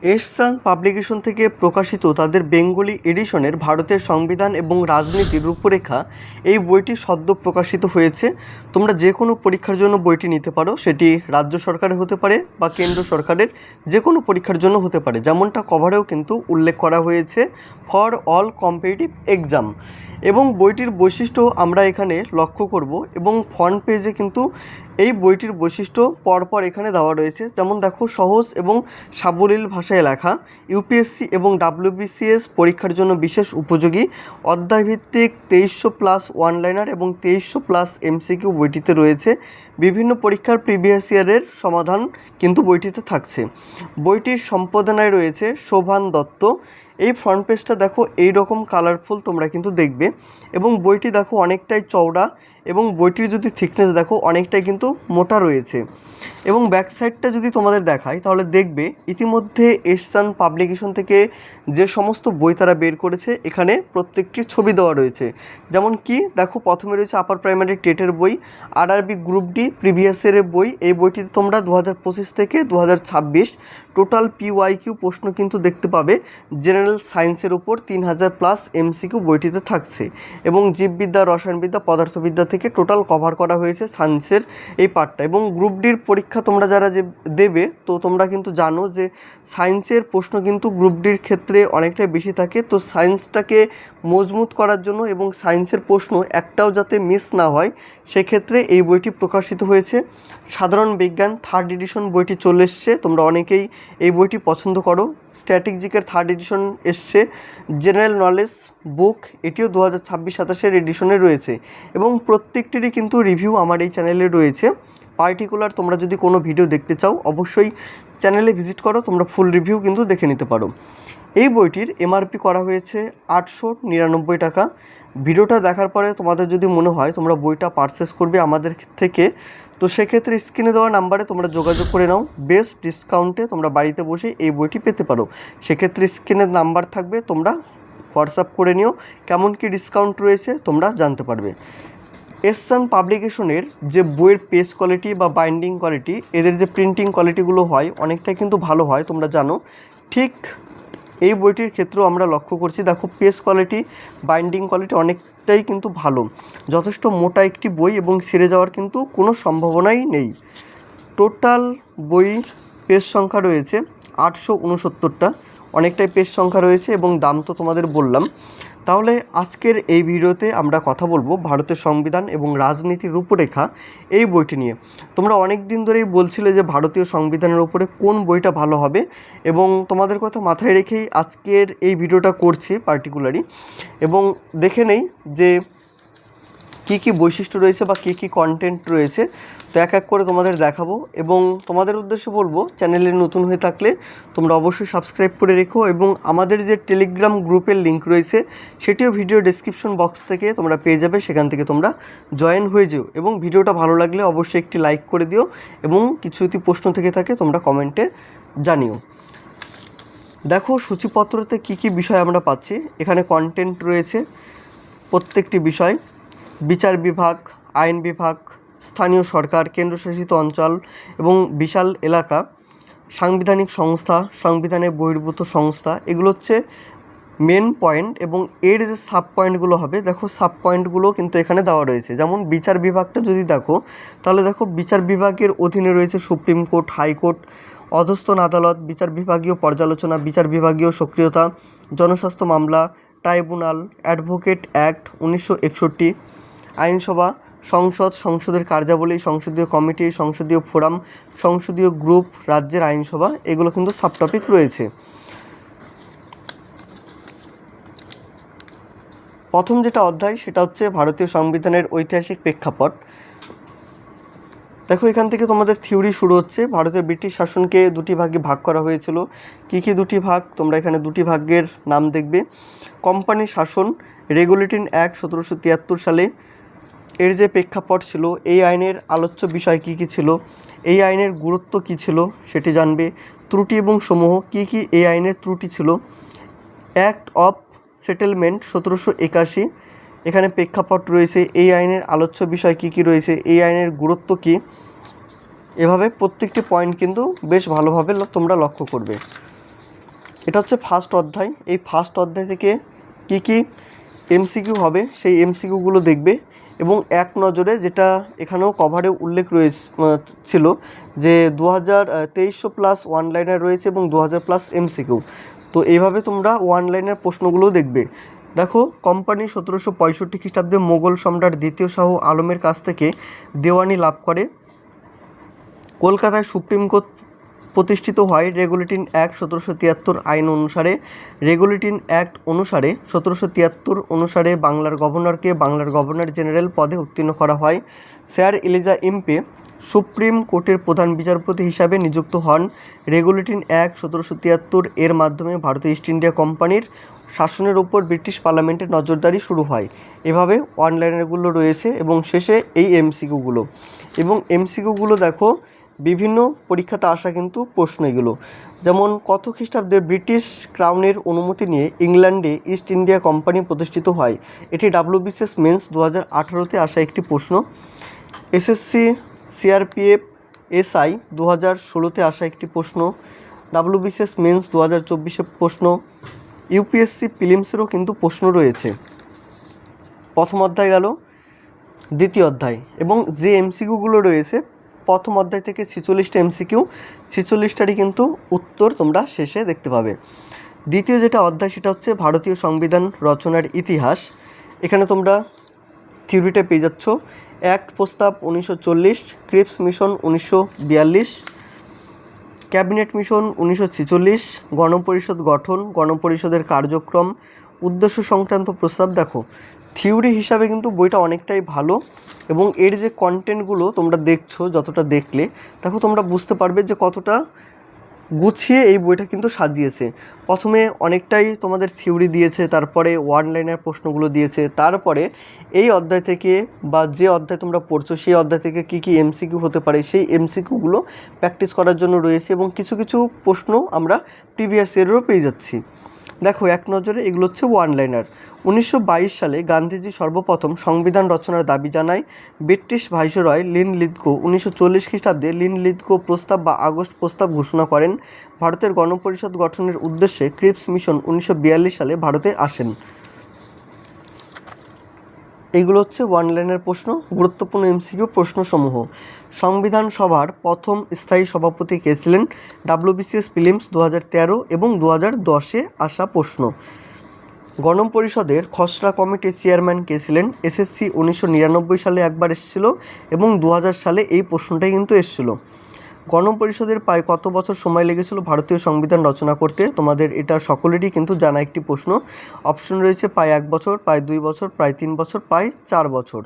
এহসান publication থেকে প্রকাশিত তাদের বেঙ্গলি এডিশনের ভারতের সংবিধান এবং রাজনীতির রূপরেখা এই বইটি সদ্য প্রকাশিত হয়েছে। তোমরা যে কোনো পরীক্ষার জন্য বইটি নিতে পারো, সেটি রাজ্য সরকারের হতে পারে বা কেন্দ্র সরকারের যে কোনো পরীক্ষার জন্য হতে পারে, যেমনটা কভারেও কিন্তু উল্লেখ করা হয়েছে, ফর অল কম্পিটিটিভ এক্সাম। এবং বইটির বৈশিষ্ট্য আমরা এখানে লক্ষ্য করব এবং ফ্রন্ট পেজে কিন্তু এই বইটির বৈশিষ্ট্য পরপর এখানে দেওয়া রয়েছে। যেমন দেখো, সহজ এবং সাবলীল ভাষায় লেখা, ইউপিএসসি এবং ডাব্লিউবিসিএস পরীক্ষার জন্য বিশেষ উপযোগী, অধ্যায়ভিত্তিক 2300+ ওয়ানলাইনার এবং 2300+ এমসিকিউ বইটিতে রয়েছে। বিভিন্ন পরীক্ষার প্রিভিয়াস ইয়ারের সমাধান কিন্তু বইটিতে থাকছে। বইটির সম্পাদনায় রয়েছে শোভান দত্ত। এই ফ্রন্ট পেজটা দেখো এই রকম কালারফুল তোমরা কিন্তু দেখবে, এবং বইটি দেখো অনেকটাই চওড়া, এবং বইটির যদি থিকনেস দেখো অনেকটাই কিন্তু মোটা রয়েছে। এবং ব্যাক সাইডটা যদি তোমাদের দেখাই তাহলে দেখবে ইতিমধ্যে এহসান পাবলিকেশন থেকে যে সমস্ত বই তারা বের করেছে এখানে প্রত্যেকটির ছবি দেওয়া রয়েছে। যেমন কি দেখো, প্রথমে রয়েছে আপার প্রাইমারি টেটের বই, আরআরবি গ্রুপ ডি প্রিভিয়াস ইয়ারের বই। এই বইটিতে তোমরা 2025 থেকে 2026 টোটাল পিওয়াইকিউ প্রশ্ন কিন্তু দেখতে পাবে। জেনারেল সায়েন্সের উপর 3000+ এমসিকিউ বইটিতে থাকছে, এবং জীববিদ্যা, রসায়নবিদ্যা, পদার্থবিদ্যা থেকে টোটাল কভার করা হয়েছে সায়েন্সের এই পার্টটা। এবং গ্রুপ ডির পরীক্ষা তোমরা যারা যে দেবে, তো তোমরা কিন্তু জানো যে সায়েন্সের প্রশ্ন কিন্তু গ্রুপ ডির ক্ষেত্রে অনেকটাই বেশি থাকে। তো সায়েন্সটাকে মজবুত করার জন্য এবং সায়েন্সের প্রশ্ন একটাও যাতে মিস না হয়, সেক্ষেত্রে এই বইটি প্রকাশিত হয়েছে। সাধারণ বিজ্ঞান 3rd এডিশন বইটি চলে এসছে, তোমরা অনেকেই এই বইটি পছন্দ করো। স্ট্র্যাটেজিকের 3rd এডিশন এসছে। জেনারেল নলেজ বুক, এটিও 2026-27 এডিশনে রয়েছে, এবং প্রত্যেকটিরই কিন্তু রিভিউ আমার এই চ্যানেলে রয়েছে। পার্টিকুলার তোমরা যদি কোনো ভিডিও দেখতে চাও অবশ্যই চ্যানেলে ভিজিট করো, তোমরা ফুল রিভিউ কিন্তু দেখে নিতে পারো। এই বইটির এমআরপি করা হয়েছে 899 টাকা। ভিডিওটা দেখার পরে তোমাদের যদি মনে হয় তোমরা বইটা পারচেস করবে আমাদের থেকে, তো সেক্ষেত্রে স্ক্রিনে দেওয়া নাম্বারে তোমরা যোগাযোগ করে নাও। বেস্ট ডিসকাউন্টে তোমরা বাড়িতে বসে এই বইটি পেতে পারো। সেক্ষেত্রে স্ক্রিনের নাম্বার থাকবে, তোমরা হোয়াটসঅ্যাপ করে নিও, কেমন কি ডিসকাউন্ট রয়েছে তোমরা জানতে পারবে। এহসান পাবলিকেশনের যে বইয়ের পেজ কোয়ালিটি বা বাইন্ডিং কোয়ালিটি, এদের যে প্রিন্টিং কোয়ালিটিগুলো হয় অনেকটাই কিন্তু ভালো হয়, তোমরা জানো। ঠিক এই বইটির ক্ষেত্রেও আমরা লক্ষ্য করছি। দেখো, পেজ কোয়ালিটি, বাইন্ডিং কোয়ালিটি অনেকটাই কিন্তু ভালো। যথেষ্ট মোটা একটি বই, এবং ছিঁড়ে যাওয়ার কিন্তু কোনো সম্ভাবনাই নেই। টোটাল বইয়ের পেজ সংখ্যা রয়েছে 869টা, অনেকটাই পেজ সংখ্যা রয়েছে, এবং দাম তো তোমাদের বললাম। তাহলে আজকের এই ভিডিওতে আমরা কথা বলবো ভারতের সংবিধান এবং রাজনীতির রূপরেখা এই বইটি নিয়ে। তোমরা অনেক দিন ধরেই বলছিলে যে ভারতীয় সংবিধানের উপরে কোন বইটা ভালো হবে, এবং তোমাদের কথা মাথায় রেখেই আজকের এই ভিডিওটা করছি পার্টিকুলারলি। এবং দেখে নেই যে কী কী বৈশিষ্ট্য রয়েছে বা কী কী কন্টেন্ট রয়েছে, তো এক এক করে তোমাদের দেখাবো। এবং তোমাদের উদ্দেশ্যে বলবো, চ্যানেলে নতুন হয়ে থাকলে তোমরা অবশ্যই সাবস্ক্রাইব করে রেখো, এবং আমাদের যে টেলিগ্রাম গ্রুপের লিঙ্ক রয়েছে সেটিও ভিডিও ডেসক্রিপশন বক্স থেকে তোমরা পেয়ে যাবে, সেখান থেকে তোমরা জয়েন হয়ে যেও। এবং ভিডিওটা ভালো লাগলে অবশ্যই একটি লাইক করে দিও, এবং কিছু যদি প্রশ্ন থেকে থাকে তোমরা কমেন্টে জানিও। দেখো সূচিপত্রতে কী কী বিষয় আমরা পাচ্ছি। এখানে কন্টেন্ট রয়েছে প্রত্যেকটি বিষয়: বিচার বিভাগ, আইন বিভাগ, স্থানীয় সরকার, কেন্দ্রশাসিত অঞ্চল এবং বিশাল এলাকা, সাংবিধানিক সংস্থা, সংবিধানের বহির্ভূত সংস্থা, এগুলো হচ্ছে মেন পয়েন্ট। এবং এর যে সাব পয়েন্টগুলো হবে, দেখো সাব পয়েন্টগুলো কিন্তু এখানে দেওয়া রয়েছে। যেমন বিচার বিভাগটা যদি দেখো, তাহলে দেখো বিচার বিভাগের অধীনে রয়েছে সুপ্রিম কোর্ট, হাইকোর্ট, অধস্তন আদালত, বিচার বিভাগীয় পর্যালোচনা, বিচার বিভাগীয় সক্রিয়তা, জনস্বাস্থ্য মামলা, ট্রাইব্যুনাল, অ্যাডভোকেট অ্যাক্ট 1961, আইনসভা, সংসদ, সংসদের কার্যাবলী, সংসদীয় কমিটি, সংসদীয় ফোরাম, সংসদীয় গ্রুপ, রাজ্যের আইনসভা, এগুলো কিন্তু সাবটপিক রয়েছে। প্রথম যেটা অধ্যায় সেটা হচ্ছে ভারতীয় সংবিধানের ঐতিহাসিক প্রেক্ষাপট। দেখো, এখান থেকে তোমাদের থিওরি শুরু হচ্ছে। ভারতের ব্রিটিশ শাসনকে দুটি ভাগে ভাগ করা হয়েছিল। কী কী দুটি ভাগ, তোমরা এখানে দুটি ভাগের নাম দেখবে। কোম্পানি শাসন, রেগুলেটিং অ্যাক্ট 1773 সালে, এর যে প্রেক্ষাপট ছিল, এই আইনের আলোচ্য বিষয় কী কী ছিল, এই আইনের গুরুত্ব কী ছিল সেটি জানবে। ত্রুটি এবং সমূহ, কী কী এই আইনের ত্রুটি ছিল। অ্যাক্ট অফ সেটেলমেন্ট 1781, এখানে প্রেক্ষাপট রয়েছে, এই আইনের আলোচ্য বিষয় কী কী রয়েছে, এই আইনের গুরুত্ব কী। এভাবে প্রত্যেকটি পয়েন্ট কিন্তু বেশ ভালোভাবে তোমরা লক্ষ্য করবে। এটা হচ্ছে ফার্স্ট অধ্যায়। এই ফার্স্ট অধ্যায় থেকে কি কি এমসিকিউ হবে সেই এমসিকিউগুলো দেখবে এবং এক নজরে, যেটা এখানেও কভারে উল্লেখ ছিল যে 2023 প্লাস ওয়ান লাইনার রয়েছে এবং 2000 প্লাস এমসিকিউ। তো এইভাবে তোমরা ওয়ান লাইনের প্রশ্নগুলোও দেখবে। দেখো, কোম্পানি 1765 খ্রিস্টাব্দে মোগল সম্রাট দ্বিতীয় শাহ আলমের কাছ থেকে দেওয়ানি লাভ করে। কলকাতায় সুপ্রিম কোর্ট প্রতিষ্ঠিত হয় রেগুলেটিং অ্যাক্ট 1773 আইন অনুসারে। রেগুলেটিং অ্যাক্ট অনুসারে 1773 অনুসারে বাংলার গভর্নরকে বাংলার গভর্নর জেনারেল পদে উত্তীর্ণ করা হয়। স্যার এলিজা ইম্পে সুপ্রিম কোর্টের প্রধান বিচারপতি হিসাবে নিযুক্ত হন। রেগুলেটিং অ্যাক্ট 1773 এর মাধ্যমে ভারতীয় ইস্ট ইন্ডিয়া কোম্পানির শাসনের উপর ব্রিটিশ পার্লামেন্টের নজরদারি শুরু হয়। এভাবে অনলাইনেরগুলো রয়েছে এবং শেষে এই এমসিকিউগুলো। এবং এমসিকিউগুলো দেখো, বিভিন্ন পরীক্ষাতে আসা কিন্তু প্রশ্ন এগুলো। যেমন কত খ্রিস্টাব্দে ব্রিটিশ ক্রাউনের অনুমতি নিয়ে ইংল্যান্ডে ইস্ট ইন্ডিয়া কোম্পানি প্রতিষ্ঠিত হয়? এটি WBCS মেন্স 2018-তে আসা একটি প্রশ্ন। SSC CRPF SI 2016-তে আসা একটি প্রশ্ন। WBCS মেন্স 2024-এ প্রশ্ন। UPSC প্রিলিমসেরও কিন্তু প্রশ্ন রয়েছে। প্রথম অধ্যায় গেল। দ্বিতীয় অধ্যায় এবং যে এমসিকিউগুলো রয়েছে প্রথম অধ্যায় থেকে 46টা এমসিকিউ, 46টারই কিন্তু উত্তর তোমরা শেষে দেখতে পাবে। দ্বিতীয় যেটা অধ্যায় সেটা হচ্ছে ভারতীয় সংবিধান রচনার ইতিহাস। এখানে তোমরা থিওরিটা পেয়ে যাচ্ছ। অ্যাক্ট প্রস্তাব 1940, ক্রিপস মিশন 1942, ক্যাবিনেট মিশন 1946, গণপরিষদ গঠন, গণপরিষদের কার্যক্রম, উদ্দেশ্য সংক্রান্ত প্রস্তাব। দেখো, থিওরি হিসাবে কিন্তু বইটা অনেকটাই ভালো এবং এর যে কন্টেন্টগুলো তোমরা দেখছো, যতটা দেখলে দেখো তোমরা বুঝতে পারবে যে কতটা গুছিয়ে এই বইটা কিন্তু সাজিয়েছে। প্রথমে অনেকটাই তোমাদের থিওরি দিয়েছে, তারপরে ওয়ান লাইনের প্রশ্নগুলো দিয়েছে, তারপরে এই অধ্যায় থেকে বা যে অধ্যায় তোমরা পড়ছো সেই অধ্যায় থেকে কী কী এমসিকিউ হতে পারে সেই এমসিকিউগুলো প্র্যাকটিস করার জন্য রয়েছে এবং কিছু কিছু প্রশ্ন আমরা প্রিভিয়াস ইয়ারেরও পেয়ে যাচ্ছি। দেখো, এক নজরে এগুলো হচ্ছে ওয়ান লাইনার। 1922 সালে গান্ধীজি সর্বপ্রথম সংবিধান রচনার দাবি জানায়। ব্রিটিশ ভাইসরয় লিনলিথগো 1940 খ্রিস্টাব্দে লিনলিথগো প্রস্তাব বা আগস্ট প্রস্তাব ঘোষণা করেন। ভারতের গণপরিষদ গঠনের উদ্দেশ্যে ক্রিপস মিশন 1942 সালে ভারতে আসেন। এইগুলো হচ্ছে ওয়ান লাইনের প্রশ্ন। গুরুত্বপূর্ণ এমসিকিউ প্রশ্নসমূহ। সংবিধান সভার প্রথম স্থায়ী সভাপতি কে ছিলেন? WBCS প্রিলিমস 2013 এবং 2010-এ আসা প্রশ্ন। গণপরিষদের খসড়া কমিটির চেয়ারম্যান কে ছিলেন? SSC 1999 সালে একবার এসেছিল এবং 2000 সালে এই প্রশ্নটাই কিন্তু এসেছিল। গণপরিষদের প্রায় কত বছর সময় লেগেছিল ভারতীয় সংবিধান রচনা করতে? তোমাদের এটা সকলেরই কিন্তু জানা একটি প্রশ্ন। অপশন রয়েছে প্রায় 1 বছর, প্রায় 2 বছর, প্রায় 3 বছর, প্রায় 4 বছর।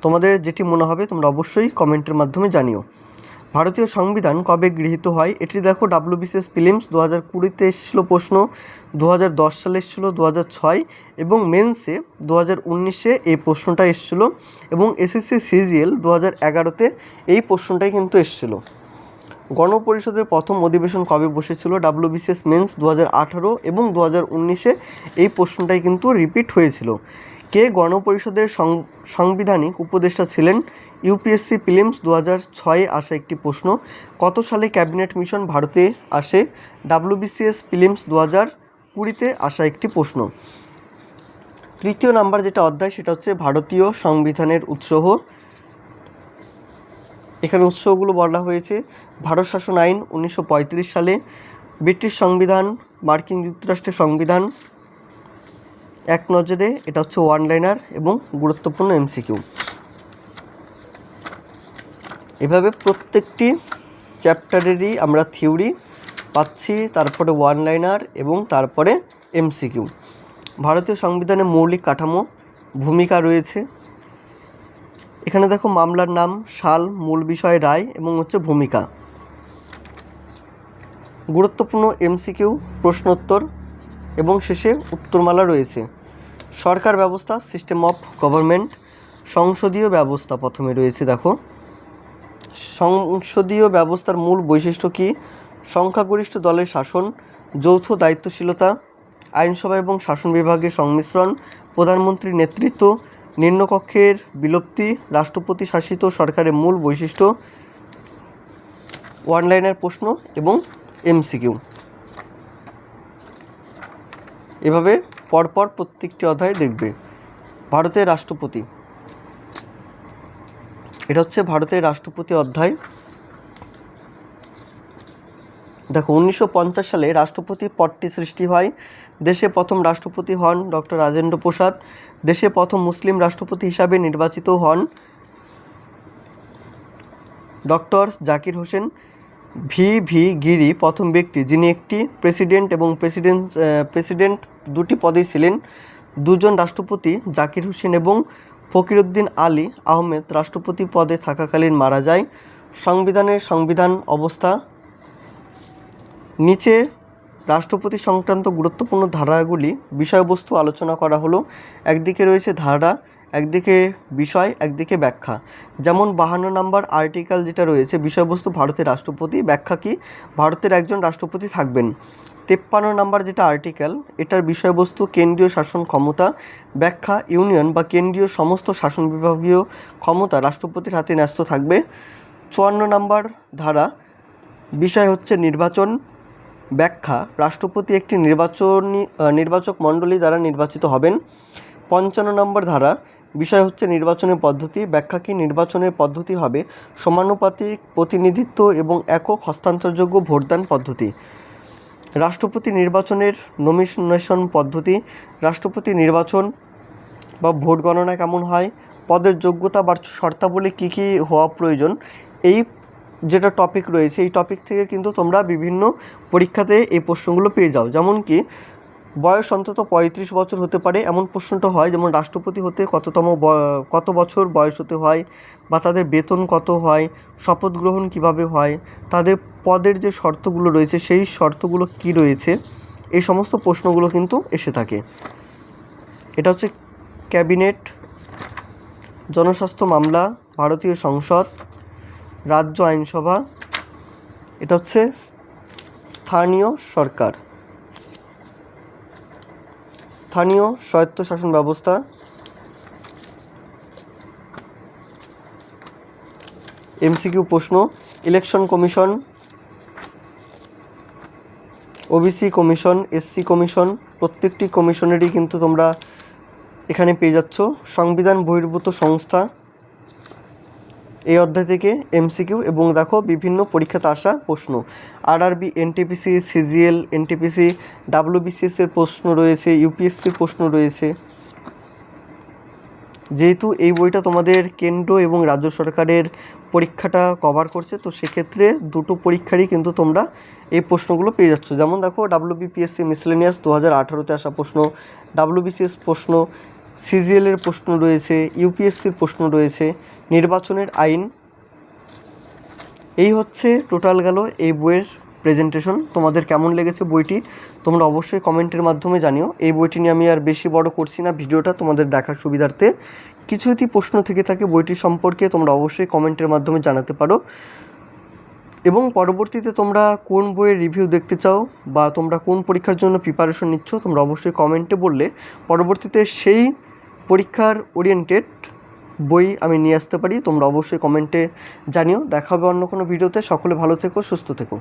তোমাদের যেটি মনে হবে তোমরা অবশ্যই কমেন্টের মাধ্যমে জানিও। ভারতীয় সংবিধান কবে গৃহীত হয়? এটি দেখো, WBCS প্রিলিমস 2020-তে এসেছিলো প্রশ্ন, 2010 সালে এসেছিলো, 2006 এবং মেন্সে 2019-এ এই প্রশ্নটা এসেছিলো এবং SSC CGL 2011-তে এই প্রশ্নটাই কিন্তু এসেছিলো। গণপরিষদের প্রথম অধিবেশন কবে বসেছিল? WBCS মেন্স 2018 এবং 2019-এ এই প্রশ্নটাই কিন্তু রিপিট হয়েছিল। কে গণপরিষদের সাংবিধানিক উপদেষ্টা ছিলেন? UPSC প্রিলিমস 2006-এ আসা একটি প্রশ্ন। কত সালে ক্যাবিনেট মিশন ভারতে আসে? WBCS প্রিলিমস 2020-তে আসা একটি প্রশ্ন। তৃতীয় নাম্বার যেটা অধ্যায় সেটা হচ্ছে ভারতীয় সংবিধানের উৎস। এখানে উৎসগুলো বলা হয়েছে। ভারত শাসন আইন 1935 সালে, ব্রিটিশ সংবিধান, মার্কিন যুক্তরাষ্ট্রের সংবিধান। এক নজরে এটা হচ্ছে ওয়ান লাইনার এবং গুরুত্বপূর্ণ এমসিকিউ। এভাবে প্রত্যেকটি চ্যাপ্টারেরই আমরা থিওরি পাচ্ছি, তারপরে ওয়ান লাইনার এবং তারপরে এমসিকিউ। ভারতীয় সংবিধানে মৌলিক কাঠামো, ভূমিকা রয়েছে। এখানে দেখো, মামলার নাম, সাল, মূল বিষয়, রায় এবং হচ্ছে ভূমিকা। গুরুত্বপূর্ণ এমসিকিউ, প্রশ্নোত্তর এবং শেষে উত্তরমালা রয়েছে। সরকার ব্যবস্থা, সিস্টেম অফ গভর্নমেন্ট। সংসদীয় ব্যবস্থা প্রথমে রয়েছে। দেখো, সংসদীয় ব্যবস্থার মূল বৈশিষ্ট্য কী? সংখ্যাগরিষ্ঠ দলের শাসন, যৌথ দায়িত্বশীলতা, আইনসভা এবং শাসন বিভাগের সংমিশ্রণ, প্রধানমন্ত্রীর নেতৃত্ব, নিম্নকক্ষের বিলুপ্তি, রাষ্ট্রপতি শাসিত সরকারের মূল বৈশিষ্ট্য। ওয়ান লাইনের প্রশ্ন এবং এমসিকিউ। এভাবে পরপর প্রত্যেকটি অধ্যায় দেখবে। ভারতের রাষ্ট্রপতি, এটা হচ্ছে ভারতের রাষ্ট্রপতি অধ্যায়। দেখো 1950 সালে রাষ্ট্রপতি পদটি সৃষ্টি হয়। দেশে প্রথম রাষ্ট্রপতি হন ডক্টর রাজেন্দ্র প্রসাদ। দেশে প্রথম মুসলিম রাষ্ট্রপতি হিসাবে নির্বাচিত হন ডক্টর জাকির হোসেন। ভি গিরি প্রথম ব্যক্তি যিনি একটি প্রেসিডেন্ট এবং প্রেসিডেন্ট দুটি পদেই ছিলেন। দুজন রাষ্ট্রপতি জাকির হোসেন এবং ফকিরউদ্দিন আলী আহমেদ রাষ্ট্রপতি পদে থাকাকালীন মারা যায়। সংবিধান অবস্থা, নিচে রাষ্ট্রপতি সংক্রান্ত গুরুত্বপূর্ণ ধারাগুলি বিষয়বস্তু আলোচনা করা হলো। একদিকে রয়েছে ধারা, একদিকে বিষয়, একদিকে ব্যাখ্যা। যেমন 52 নম্বর আর্টিকেল যেটা রয়েছে বিষয়বস্তু ভারতের রাষ্ট্রপতি, ব্যাখ্যা কি ভারতের একজন রাষ্ট্রপতি থাকবেন। 53 নম্বর যেটা আর্টিকেল, এটার বিষয়বস্তু কেন্দ্রীয় শাসন ক্ষমতা, ব্যাখ্যা ইউনিয়ন বা কেন্দ্রীয় সমস্ত শাসন বিভাগীয় ক্ষমতা রাষ্ট্রপতির হাতে ন্যস্ত থাকবে। 54 নম্বর ধারা, বিষয় হচ্ছে নির্বাচন, ব্যাখ্যা রাষ্ট্রপতি একটি নির্বাচক মণ্ডলী দ্বারা নির্বাচিত হবেন। 55 নম্বর ধারা, বিষয় হচ্ছে নির্বাচনের পদ্ধতি, ব্যাখ্যা কি নির্বাচনের পদ্ধতি হবে সমানুপাতিক প্রতিনিধিত্ব এবং একক হস্তান্তরযোগ্য ভোটদান পদ্ধতি। রাষ্ট্রপতি নির্বাচনের নমিনেশন পদ্ধতি, রাষ্ট্রপতি নির্বাচন বা ভোট গণনা কেমন হয়, পদের যোগ্যতা বা শর্তাবলী কী কী হওয়া প্রয়োজন। এই যেটা টপিক রয়েছে এই টপিক থেকে কিন্তু তোমরা বিভিন্ন পরীক্ষাতে এই প্রশ্নগুলো পেয়ে যাও। যেমন কি বয়স অন্তত 35 বছর হতে পারে এমন প্রশ্নটা হয়, যেমন রাষ্ট্রপতি হতে কত বছর বয়স হতে হয়, বা তাদের বেতন কত হয়, শপথ গ্রহণ কীভাবে হয়, তাদের পদের যে শর্তগুলো রয়েছে সেই শর্তগুলো কি রয়েছে, এই সমস্ত প্রশ্নগুলো কিন্তু এসে থাকে। এটা হচ্ছে ক্যাবিনেট, জনস্বাস্থ্য মামলা, ভারতীয় সংসদ, রাজ্য আইনসভা, এটা হচ্ছে স্থানীয় সরকার, স্থানীয় স্বায়ত্তশাসন ব্যবস্থা, এমসিকিউ প্রশ্ন, election commission, OBC commission, SC commission, প্রত্যেকটি কমিশনেরই কিন্তু তোমরা এখানে পেয়ে যাচ্ছ। সংবিধান বহির্ভূত সংস্থা, এই অধ্যায় থেকে এমসিকিউ এবং দেখো বিভিন্ন পরীক্ষাতে আসা প্রশ্ন। RRB, NTPC, CGL, NTPC, WBCS এর প্রশ্ন রয়েছে, ইউপিএসসির প্রশ্ন রয়েছে। যেহেতু এই বইটা তোমাদের কেন্দ্র এবং রাজ্য সরকারের পরীক্ষাটা কভার করছে, তো সেক্ষেত্রে দুটো পরীক্ষারই কিন্তু তোমরা এই প্রশ্নগুলো পেয়ে যাচ্ছ। যেমন দেখো ডাব্লিউবিপিএসসি মিসলেনিয়াস 2018-তে আসা প্রশ্ন, ডাব্লিউবিসিএস প্রশ্ন, সিজিএলের প্রশ্ন রয়েছে, ইউপিএসসির প্রশ্ন রয়েছে, নির্বাচনের আইন। এই হচ্ছে টোটাল গেল এই বইয়ের প্রেজেন্টেশন। তোমাদের কেমন লেগেছে বইটি তোমরা অবশ্যই কমেন্টের মাধ্যমে জানিও। এই বইটি নিয়ে আমি আর বেশি বড় করছি না ভিডিওটা, তোমাদের দেখার সুবিধার্থে। কিছু যদি প্রশ্ন থেকে থাকে বইটি সম্পর্কে তোমরা অবশ্যই কমেন্টের মাধ্যমে জানাতে পারো, এবং পরবর্তীতে তোমরা কোন বইয়ের রিভিউ দেখতে চাও বা তোমরা কোন পরীক্ষার জন্য প্রিপারেশন নিচ্ছ তোমরা অবশ্যই কমেন্টে বললে পরবর্তীতে সেই পরীক্ষার ওরিয়েন্টেড বই আমি নিয়ে আসতে পারি। তোমরা অবশ্যই কমেন্টে জানিও। দেখা হবে অন্য কোনো ভিডিওতে। সকলে ভালো থেকো, সুস্থ থেকো।